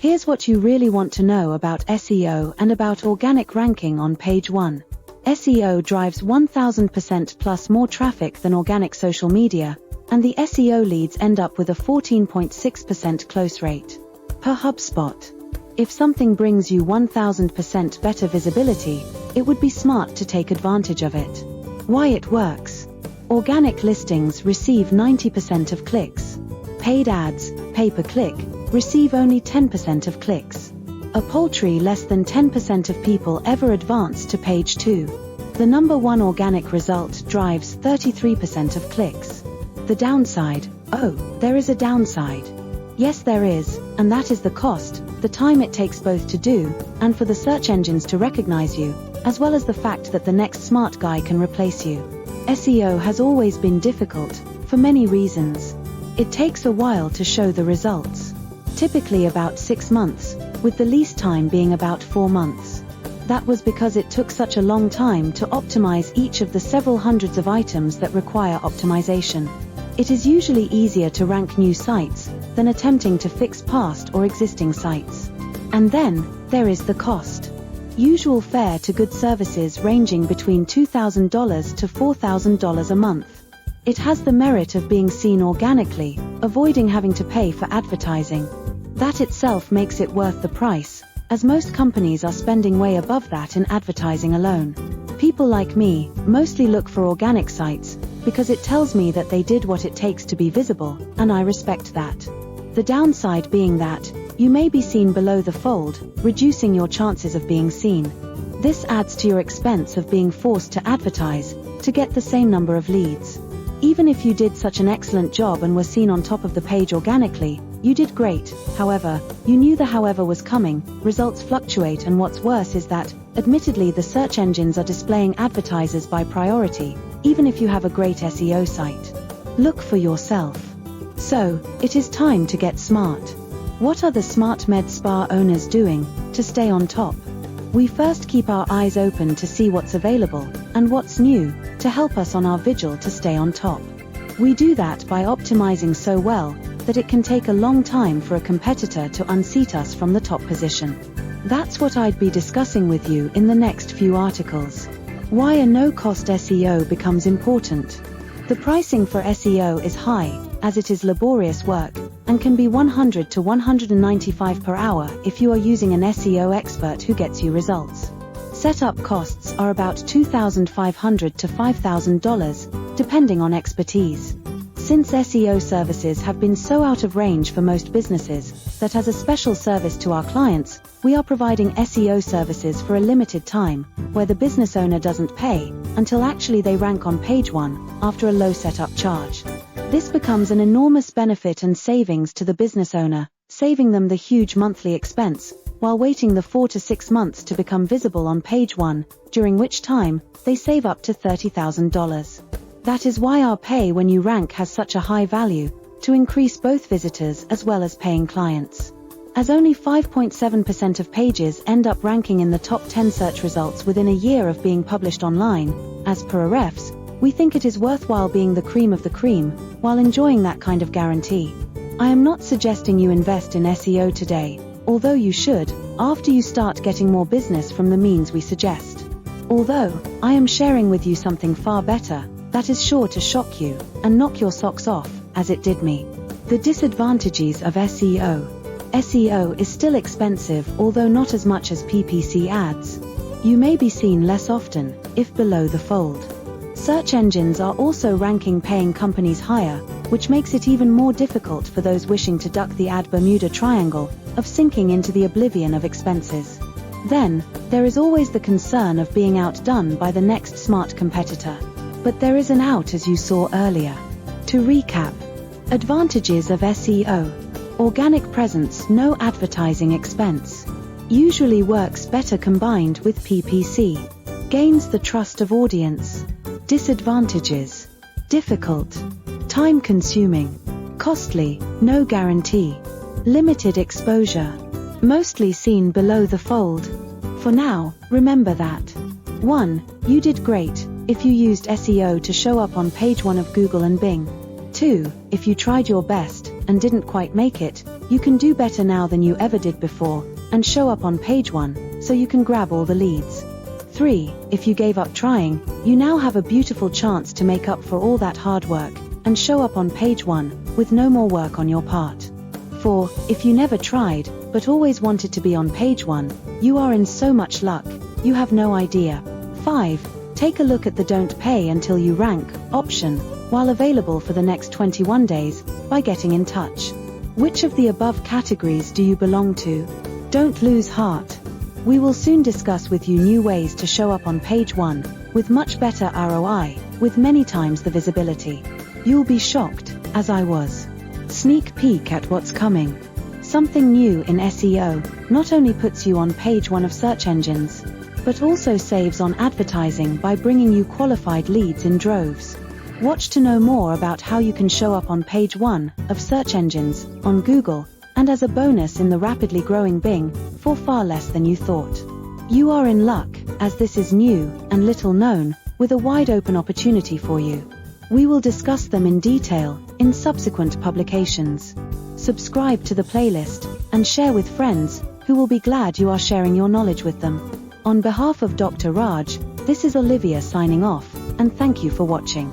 Here's what you really want to know about SEO and about organic ranking on page 1. SEO drives 1000% plus more traffic than organic social media, and the SEO leads end up with a 14.6% close rate. Per HubSpot. If something brings you 1000% better visibility, it would be smart to take advantage of it. Why it works. Organic listings receive 90% of clicks. Paid ads, pay-per-click, receive only 10% of clicks. A paltry less than 10% of people ever advance to page 2. The number one organic result drives 33% of clicks. The downside. Oh, there is a downside. Yes, there is, and that is the cost, the time it takes both to do, and for the search engines to recognize you, as well as the fact that the next smart guy can replace you. SEO has always been difficult, for many reasons. It takes a while to show the results. Typically about 6 months, with the least time being about 4 months. That was because it took such a long time to optimize each of the several hundreds of items that require optimization. It is usually easier to rank new sites than attempting to fix past or existing sites. And then, there is the cost. Usual fare to good services ranging between $2,000 to $4,000 a month. It has the merit of being seen organically, avoiding having to pay for advertising. That itself makes it worth the price, as most companies are spending way above that in advertising alone. People like me mostly look for organic sites, because it tells me that they did what it takes to be visible, and I respect that. The downside being that, you may be seen below the fold, reducing your chances of being seen. This adds to your expense of being forced to advertise, to get the same number of leads. Even if you did such an excellent job and were seen on top of the page organically, you did great. However, you knew the however was coming, results fluctuate, and what's worse is that, admittedly, the search engines are displaying advertisers by priority, even if you have a great SEO site. Look for yourself. So, it is time to get smart. What are the smart med spa owners doing to stay on top? We first keep our eyes open to see what's available and what's new to help us on our vigil to stay on top. We do that by optimizing so well that it can take a long time for a competitor to unseat us from the top position. That's what I'd be discussing with you in the next few articles. Why a no-cost SEO becomes important. The pricing for SEO is high, as it is laborious work, and can be $100 to $195 per hour if you are using an SEO expert who gets you results. Setup costs are about $2,500 to $5,000, depending on expertise. Since SEO services have been so out of range for most businesses, that as a special service to our clients, we are providing SEO services for a limited time, where the business owner doesn't pay, until actually they rank on page 1, after a low setup charge. This becomes an enormous benefit and savings to the business owner, saving them the huge monthly expense, while waiting the 4 to 6 months to become visible on page 1, during which time, they save up to $30,000. That is why our pay when you rank has such a high value, to increase both visitors as well as paying clients. As only 5.7% of pages end up ranking in the top 10 search results within a year of being published online, as per Ahrefs, we think it is worthwhile being the cream of the cream, while enjoying that kind of guarantee. I am not suggesting you invest in SEO today, although you should, after you start getting more business from the means we suggest. Although, I am sharing with you something far better, that is sure to shock you, and knock your socks off, as it did me. The disadvantages of SEO. SEO is still expensive, although not as much as PPC ads. You may be seen less often, if below the fold. Search engines are also ranking paying companies higher, which makes it even more difficult for those wishing to duck the ad Bermuda Triangle, of sinking into the oblivion of expenses. Then, there is always the concern of being outdone by the next smart competitor. But there is an out, as you saw earlier. To recap. Advantages of SEO. Organic presence, no advertising expense. Usually works better combined with PPC. Gains the trust of audience. Disadvantages. Difficult. Time-consuming. Costly, no guarantee. Limited exposure. Mostly seen below the fold. For now, remember that. 1. You did great if you used SEO to show up on page 1 of Google and Bing. 2. If you tried your best and didn't quite make it, You can do better now than you ever did before, and show up on page 1, so you can grab all the leads. 3. If you gave up trying, you now have a beautiful chance to make up for all that hard work, and show up on page 1, with no more work on your part. 4. If you never tried, but always wanted to be on page 1, you are in so much luck, you have no idea. 5. Take a look at the "Don't Pay Until You Rank" option, while available for the next 21 days, by getting in touch. Which of the above categories do you belong to? Don't lose heart. We will soon discuss with you new ways to show up on page 1, with much better ROI, with many times the visibility. You'll be shocked, as I was. Sneak peek at what's coming. Something new in SEO not only puts you on page 1 of search engines, but also saves on advertising by bringing you qualified leads in droves. Watch to know more about how you can show up on page 1 of search engines, on Google, and as a bonus in the rapidly growing Bing, for far less than you thought. You are in luck, as this is new and little known, with a wide open opportunity for you. We will discuss them in detail in subsequent publications. Subscribe to the playlist and share with friends who will be glad you are sharing your knowledge with them. On behalf of Dr. Raj, this is Olivia signing off, and thank you for watching.